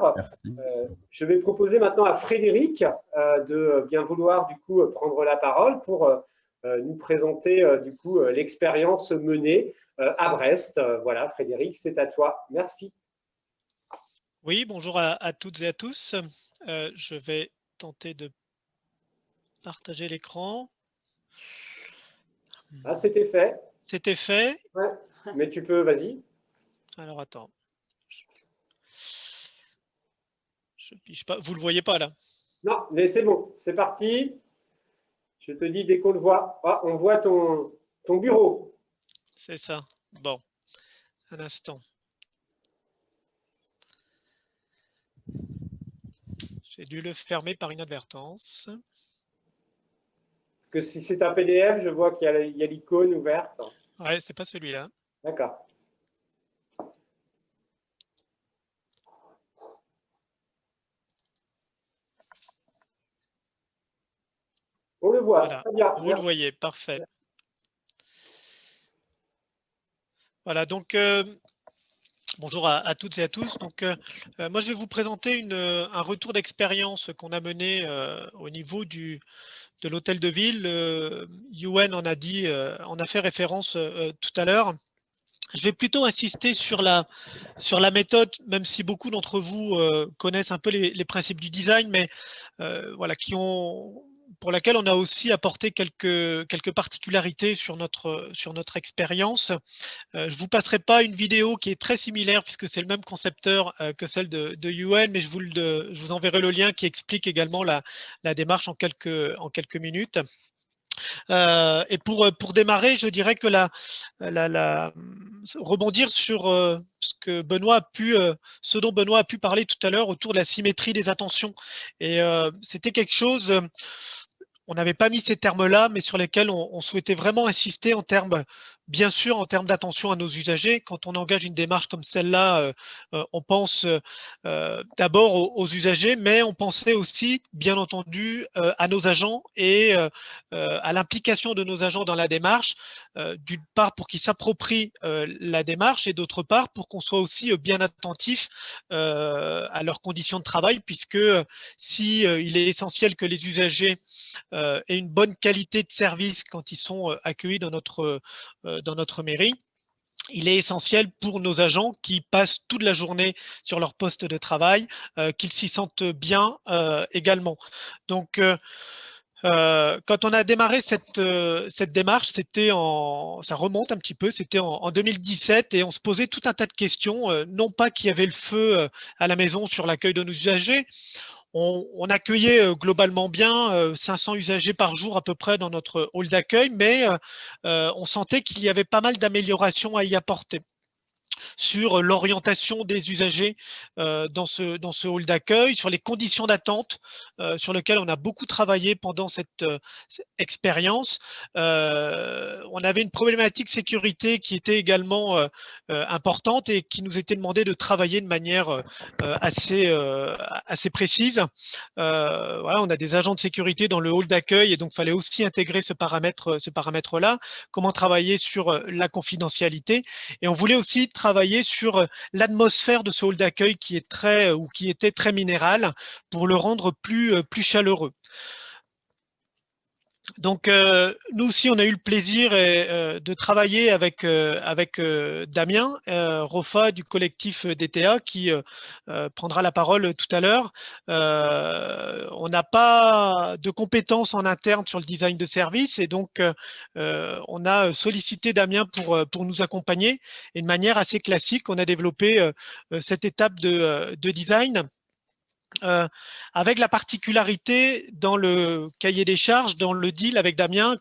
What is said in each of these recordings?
l'heure. Merci. Je vais proposer maintenant à Frédéric de bien vouloir du coup prendre la parole pour nous présenter du coup l'expérience menée à Brest. Voilà, Frédéric, c'est à toi. Merci. Oui, bonjour à toutes et à tous. Je vais tenter de partager l'écran. Ah, c'était fait. C'était fait. Ouais. Mais tu peux, vas-y. Alors attends. Je pige pas. Vous le voyez pas là? Non, mais c'est bon, c'est parti. Je te dis dès qu'on le voit. Ah, on voit ton bureau. C'est ça. Bon, un instant. J'ai dû le fermer par inadvertance. Parce que si c'est un PDF, je vois qu'il y a l'icône ouverte. Ouais, c'est pas celui-là. D'accord. On le voit. Voilà. Très bien. Vous le voyez, parfait. Voilà, donc bonjour à toutes et à tous. Donc, moi, je vais vous présenter un retour d'expérience qu'on a mené au niveau de l'hôtel de ville. Yuen en a fait référence tout à l'heure. Je vais plutôt insister sur la méthode, même si beaucoup d'entre vous connaissent un peu les principes du design, mais voilà, pour laquelle on a aussi apporté quelques particularités sur notre expérience. Je ne vous passerai pas une vidéo qui est très similaire puisque c'est le même concepteur que celle de Yuen, mais je vous enverrai le lien qui explique également la démarche en quelques minutes. Et pour démarrer, je dirais que rebondir sur ce dont Benoît a pu parler tout à l'heure autour de la symétrie des attentions. Et c'était quelque chose, on n'avait pas mis ces termes-là, mais sur lesquels on souhaitait vraiment insister bien sûr, en termes d'attention à nos usagers. Quand on engage une démarche comme celle-là, on pense d'abord aux usagers, mais on pensait aussi, bien entendu, à nos agents et à l'implication de nos agents dans la démarche, d'une part pour qu'ils s'approprient la démarche et d'autre part pour qu'on soit aussi bien attentif à leurs conditions de travail, puisque si il est essentiel que les usagers aient une bonne qualité de service quand ils sont accueillis dans notre mairie, il est essentiel pour nos agents qui passent toute la journée sur leur poste de travail, qu'ils s'y sentent bien également. Donc, quand on a démarré cette démarche, ça remonte un petit peu, c'était en 2017 et on se posait tout un tas de questions, non pas qu'il y avait le feu à la maison sur l'accueil de nos usagers. On accueillait globalement bien 500 usagers par jour à peu près dans notre hall d'accueil, mais on sentait qu'il y avait pas mal d'améliorations à y apporter sur l'orientation des usagers dans ce hall d'accueil, sur les conditions d'attente sur lesquelles on a beaucoup travaillé pendant cette expérience. On avait une problématique sécurité qui était également importante et qui nous était demandé de travailler de manière assez précise. Voilà, on a des agents de sécurité dans le hall d'accueil et donc il fallait aussi intégrer ce paramètre-là. Comment travailler sur la confidentialité, et on voulait aussi travailler sur l'atmosphère de ce hall d'accueil qui était très minéral pour le rendre plus chaleureux. Donc, nous aussi, on a eu le plaisir de travailler avec Damien Rofa du collectif DTA qui prendra la parole tout à l'heure. On n'a pas de compétences en interne sur le design de service et donc on a sollicité Damien pour nous accompagner. Et de manière assez classique, on a développé cette étape de design. Avec la particularité dans le cahier des charges, dans le deal avec Damien,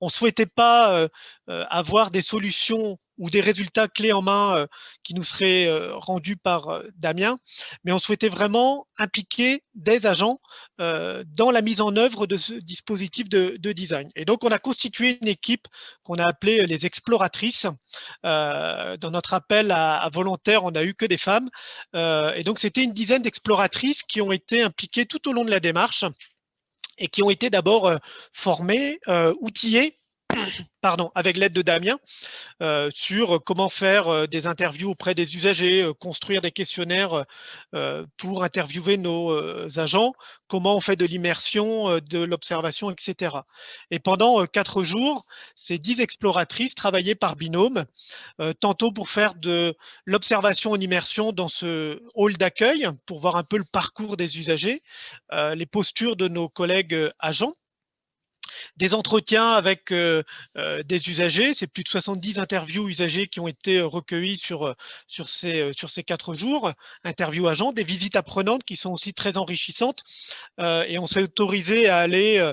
on souhaitait pas avoir des solutions ou des résultats clés en main qui nous seraient rendus par Damien, mais on souhaitait vraiment impliquer des agents dans la mise en œuvre de ce dispositif de design. Et donc, on a constitué une équipe qu'on a appelée les exploratrices. Dans notre appel à volontaires, on n'a eu que des femmes. Et donc, c'était une dizaine d'exploratrices qui ont été impliquées tout au long de la démarche et qui ont été d'abord formées, outillées pardon, avec l'aide de Damien, sur comment faire des interviews auprès des usagers, construire des questionnaires pour interviewer nos agents, comment on fait de l'immersion, de l'observation, etc. Et pendant 4 jours, ces 10 exploratrices travaillaient par binôme, tantôt pour faire de l'observation en immersion dans ce hall d'accueil, pour voir un peu le parcours des usagers, les postures de nos collègues agents, des entretiens avec des usagers. C'est plus de 70 interviews usagers qui ont été recueillies sur ces 4 jours. Interviews agents, des visites apprenantes qui sont aussi très enrichissantes. Et on s'est autorisé à aller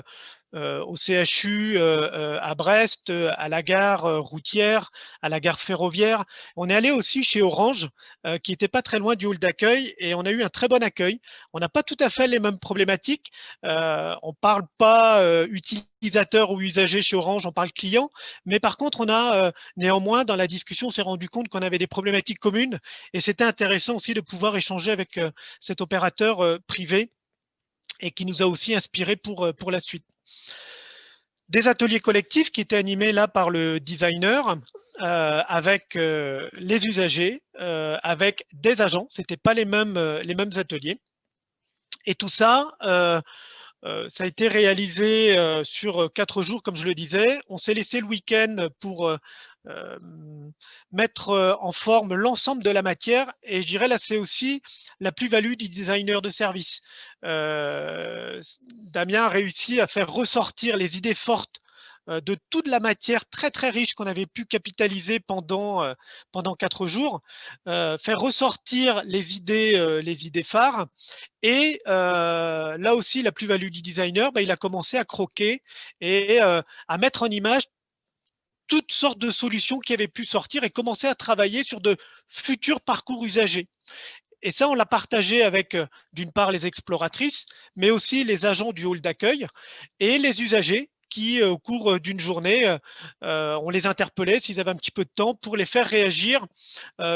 au CHU à Brest, à la gare routière, à la gare ferroviaire. On est allé aussi chez Orange, qui n'était pas très loin du hall d'accueil, et on a eu un très bon accueil. On n'a pas tout à fait les mêmes problématiques. On ne parle pas utilisateur ou usager chez Orange, on parle client. Mais par contre, on a néanmoins, dans la discussion, on s'est rendu compte qu'on avait des problématiques communes, et c'était intéressant aussi de pouvoir échanger avec cet opérateur privé, et qui nous a aussi inspiré pour la suite. Des ateliers collectifs qui étaient animés là par le designer, avec les usagers, avec des agents. C'était pas les mêmes ateliers. Et tout ça, ça a été réalisé sur 4 jours, comme je le disais. On s'est laissé le week-end pour mettre en forme l'ensemble de la matière. Et je dirais là, c'est aussi la plus-value du designer de service. Damien a réussi à faire ressortir les idées fortes de toute la matière très très riche qu'on avait pu capitaliser pendant 4 jours, faire ressortir les idées phares. Et là aussi, la plus-value du designer, il a commencé à croquer et à mettre en image toutes sortes de solutions qui avaient pu sortir, et commencer à travailler sur de futurs parcours usagers. Et ça, on l'a partagé avec, d'une part, les exploratrices, mais aussi les agents du hall d'accueil et les usagers qui, au cours d'une journée, on les interpellait s'ils avaient un petit peu de temps pour les faire réagir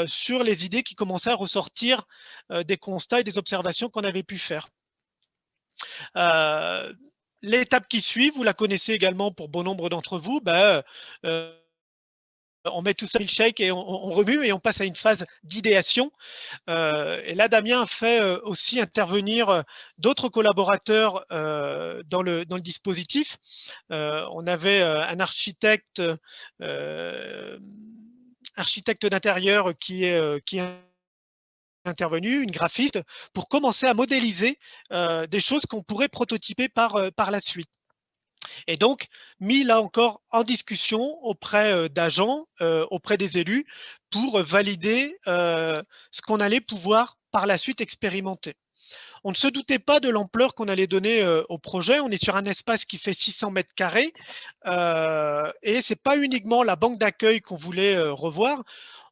sur les idées qui commençaient à ressortir des constats et des observations qu'on avait pu faire. L'étape qui suit, vous la connaissez également pour bon nombre d'entre vous, on met tout ça dans le shake et on remue, et on passe à une phase d'idéation. Et là, Damien a fait aussi intervenir d'autres collaborateurs dans le dispositif. On avait un architecte d'intérieur qui est intervenu, une graphiste, pour commencer à modéliser des choses qu'on pourrait prototyper par la suite. Et donc, mis là encore en discussion auprès d'agents, auprès des élus, pour valider ce qu'on allait pouvoir par la suite expérimenter. On ne se doutait pas de l'ampleur qu'on allait donner au projet. On est sur un espace qui fait 600 mètres carrés, et ce n'est pas uniquement la banque d'accueil qu'on voulait revoir.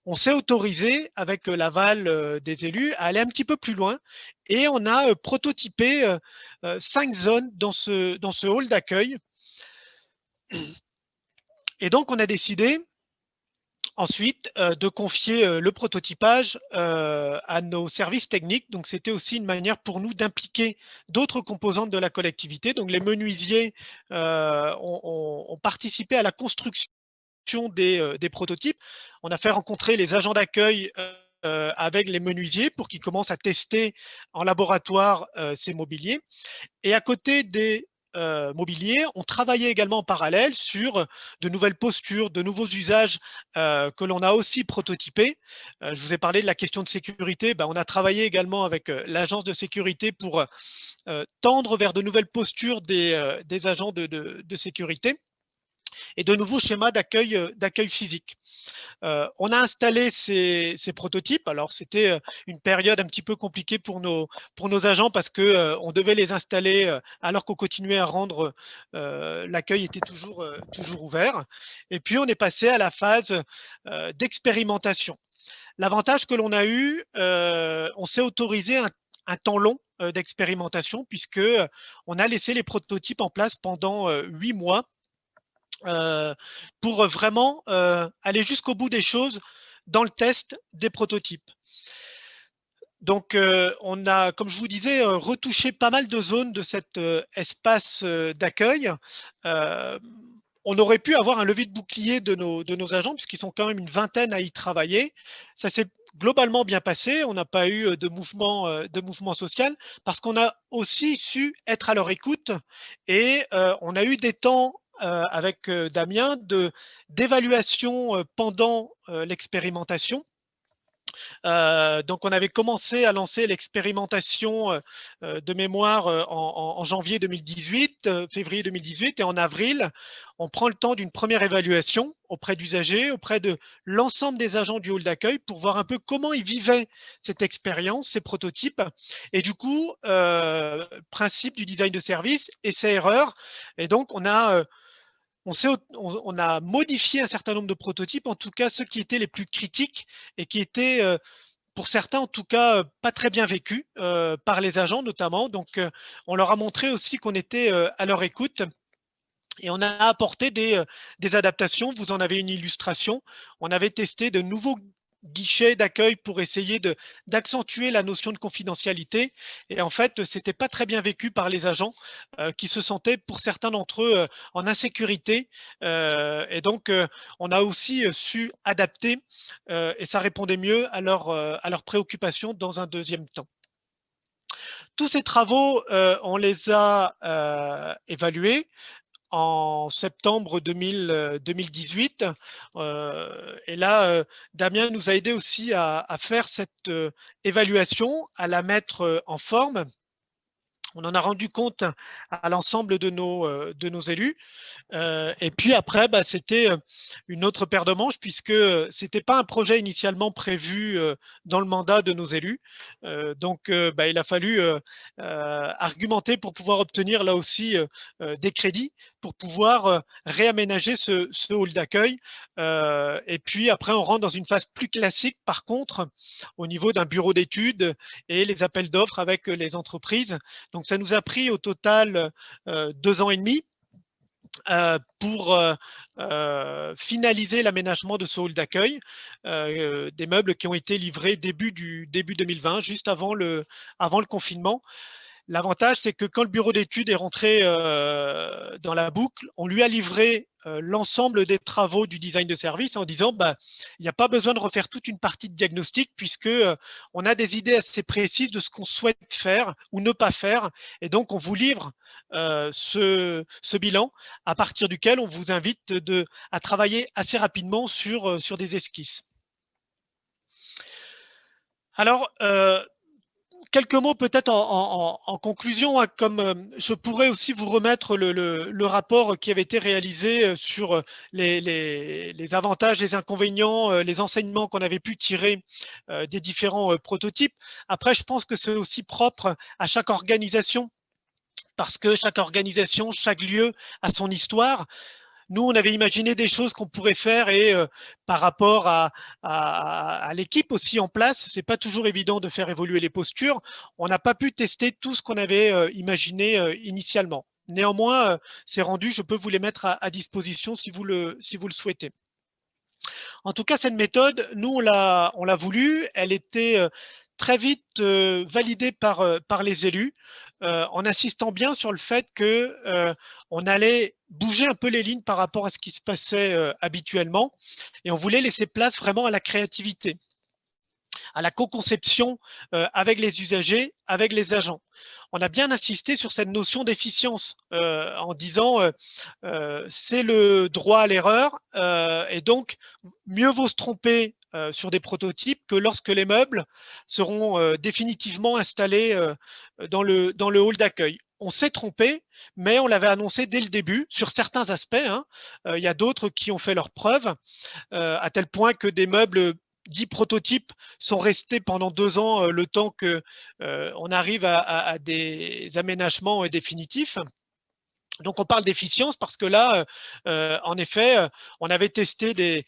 On s'est autorisé, avec l'aval des élus, à aller un petit peu plus loin, et on a prototypé 5 zones dans ce hall d'accueil. Et donc, on a décidé ensuite de confier le prototypage à nos services techniques. Donc, c'était aussi une manière pour nous d'impliquer d'autres composantes de la collectivité. Donc, les menuisiers ont participé à la construction des prototypes. On a fait rencontrer les agents d'accueil avec les menuisiers pour qu'ils commencent à tester en laboratoire ces mobiliers. Et à côté des mobiliers, on travaillait également en parallèle sur de nouvelles postures, de nouveaux usages que l'on a aussi prototypés. Je vous ai parlé de la question de sécurité. On a travaillé également avec l'agence de sécurité pour tendre vers de nouvelles postures des agents de sécurité, et de nouveaux schémas d'accueil physique. On a installé ces prototypes. Alors, c'était une période un petit peu compliquée pour nos agents, parce qu'on devait les installer alors qu'on continuait à rendre, l'accueil était toujours ouvert. Et puis, on est passé à la phase d'expérimentation. L'avantage que l'on a eu, on s'est autorisé un temps long d'expérimentation, puisque on a laissé les prototypes en place pendant 8 mois, pour vraiment aller jusqu'au bout des choses dans le test des prototypes. Donc, on a, comme je vous disais, retouché pas mal de zones de cet espace d'accueil. on aurait pu avoir un levier de bouclier de nos agents, puisqu'ils sont quand même une vingtaine à y travailler. Ça s'est globalement bien passé, on n'a pas eu de mouvement social, parce qu'on a aussi su être à leur écoute et on a eu des temps avec Damien d'évaluation pendant l'expérimentation. Donc on avait commencé à lancer l'expérimentation de mémoire en janvier 2018, février 2018, et en avril, on prend le temps d'une première évaluation auprès d'usagers, auprès de l'ensemble des agents du hall d'accueil pour voir un peu comment ils vivaient cette expérience, ces prototypes. Et du coup, principe du design de service, essai-erreur. Et donc, on a modifié un certain nombre de prototypes, en tout cas ceux qui étaient les plus critiques et qui étaient, pour certains en tout cas, pas très bien vécus par les agents notamment. Donc, on leur a montré aussi qu'on était à leur écoute. Et on a apporté des adaptations. Vous en avez une illustration. On avait testé de nouveaux guichets d'accueil pour essayer d'accentuer la notion de confidentialité. Et en fait, c'était pas très bien vécu par les agents qui se sentaient, pour certains d'entre eux, en insécurité. Et donc, on a aussi su adapter et ça répondait mieux à leurs préoccupations dans un deuxième temps. Tous ces travaux, on les a évalués en septembre 2018. Et là, Damien nous a aidé aussi à faire cette évaluation, à la mettre en forme. On en a rendu compte à l'ensemble de nos élus. Et puis après, c'était une autre paire de manches puisque c'était pas un projet initialement prévu dans le mandat de nos élus. Donc, il a fallu argumenter pour pouvoir obtenir là aussi des crédits pour pouvoir réaménager ce hall d'accueil. Et puis après, on rentre dans une phase plus classique, par contre, au niveau d'un bureau d'études et les appels d'offres avec les entreprises. Donc, ça nous a pris au total 2 ans et demi pour finaliser l'aménagement de ce hall d'accueil, des meubles qui ont été livrés début 2020, juste avant le confinement. L'avantage, c'est que quand le bureau d'études est rentré dans la boucle, on lui a livré l'ensemble des travaux du design de service en disant il n'y a pas besoin de refaire toute une partie de diagnostic puisque on a des idées assez précises de ce qu'on souhaite faire ou ne pas faire. Et donc, on vous livre ce bilan à partir duquel on vous invite à travailler assez rapidement sur des esquisses. Alors, quelques mots peut-être en conclusion, hein, comme je pourrais aussi vous remettre le rapport qui avait été réalisé sur les avantages, les inconvénients, les enseignements qu'on avait pu tirer des différents prototypes. Après, je pense que c'est aussi propre à chaque organisation parce que chaque organisation, chaque lieu a son histoire. Nous, on avait imaginé des choses qu'on pourrait faire et par rapport à l'équipe aussi en place, c'est pas toujours évident de faire évoluer les postures. On n'a pas pu tester tout ce qu'on avait imaginé initialement. Néanmoins, c'est rendu, je peux vous les mettre à disposition si vous le souhaitez. En tout cas, cette méthode, nous, on l'a voulu. Elle était très vite validée par les élus, en insistant bien sur le fait que on allait bouger un peu les lignes par rapport à ce qui se passait habituellement, et on voulait laisser place vraiment à la créativité, à la co-conception avec les usagers, avec les agents. On a bien insisté sur cette notion d'efficience en disant c'est le droit à l'erreur et donc mieux vaut se tromper sur des prototypes que lorsque les meubles seront définitivement installés dans le hall d'accueil. On s'est trompé, mais on l'avait annoncé dès le début sur certains aspects. Hein. Il y a d'autres qui ont fait leurs preuves, à tel point que des meubles 10 prototypes sont restés pendant 2 ans, le temps que on arrive à des aménagements définitifs. Donc, on parle d'efficience parce que là, en effet, on avait testé des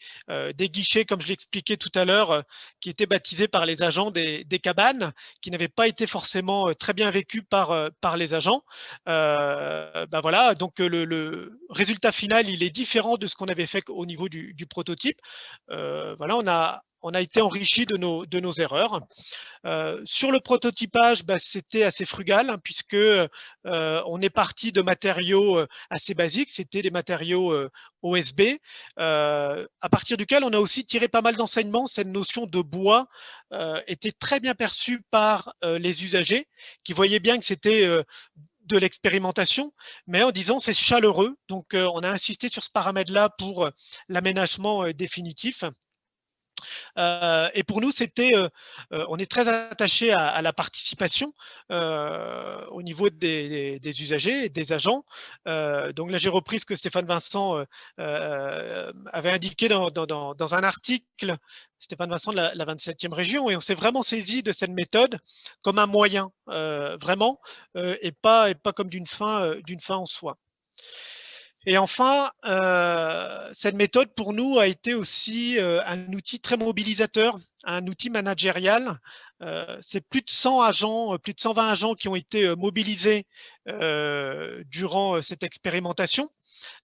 guichets, comme je l'expliquais tout à l'heure, qui étaient baptisés par les agents des cabanes, qui n'avaient pas été forcément très bien vécus par les agents. Voilà, donc le résultat final, il est différent de ce qu'on avait fait au niveau du prototype. Voilà, on a on a été enrichi de nos erreurs. Sur le prototypage, c'était assez frugal hein, puisque on est parti de matériaux assez basiques, c'était des matériaux OSB, à partir duquel on a aussi tiré pas mal d'enseignements. Cette notion de bois était très bien perçue par les usagers qui voyaient bien que c'était de l'expérimentation, mais en disant c'est chaleureux. Donc, on a insisté sur ce paramètre-là pour l'aménagement définitif. Et pour nous, on est très attaché à la participation au niveau des usagers et des agents. Donc là, j'ai repris ce que Stéphane Vincent avait indiqué dans un article, Stéphane Vincent de la 27e région, et on s'est vraiment saisi de cette méthode comme un moyen, vraiment, et pas comme d'une fin en soi. Et enfin, cette méthode pour nous a été aussi un outil très mobilisateur, un outil managérial. C'est plus de 100 agents, plus de 120 agents qui ont été mobilisés durant cette expérimentation.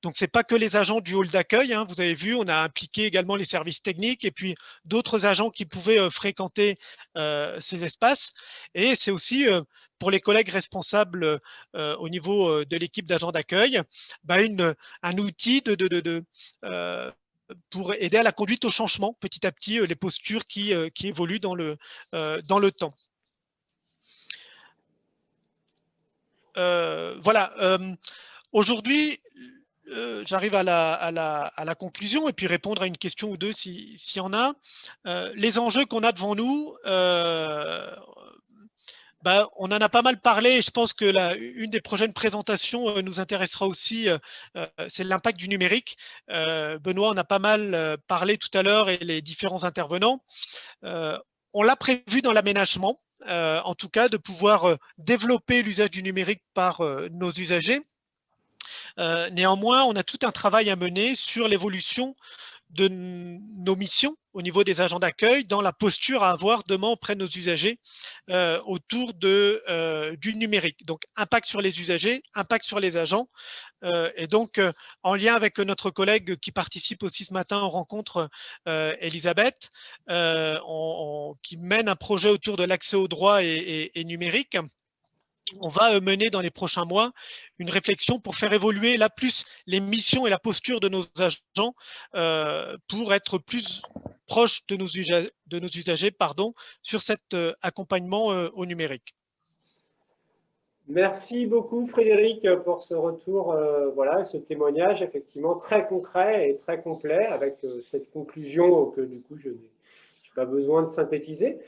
Donc, ce n'est pas que les agents du hall d'accueil. Hein. Vous avez vu, on a impliqué également les services techniques et puis d'autres agents qui pouvaient fréquenter ces espaces. Et c'est aussi pour les collègues responsables au niveau de l'équipe d'agents d'accueil, un outil pour aider à la conduite au changement, petit à petit, les postures qui évoluent dans le temps. Voilà. Aujourd'hui, j'arrive à la conclusion et puis répondre à une question ou deux s'il y en a. Les enjeux qu'on a devant nous, on en a pas mal parlé. Je pense que une des prochaines présentations nous intéressera aussi, c'est l'impact du numérique. Benoît en a pas mal parlé tout à l'heure et les différents intervenants. On l'a prévu dans l'aménagement, en tout cas de pouvoir développer l'usage du numérique par nos usagers. Néanmoins, on a tout un travail à mener sur l'évolution de nos missions au niveau des agents d'accueil, dans la posture à avoir demain auprès de nos usagers autour du numérique. Donc, impact sur les usagers, impact sur les agents. Et donc, en lien avec notre collègue qui participe aussi ce matin aux rencontres, Elisabeth, qui mène un projet autour de l'accès au droit et numérique, on va mener dans les prochains mois une réflexion pour faire évoluer là plus les missions et la posture de nos agents pour être plus proche de nos usagers sur cet accompagnement au numérique. Merci beaucoup Frédéric pour ce retour, voilà, ce témoignage effectivement très concret et très complet avec cette conclusion que du coup je n'ai pas besoin de synthétiser.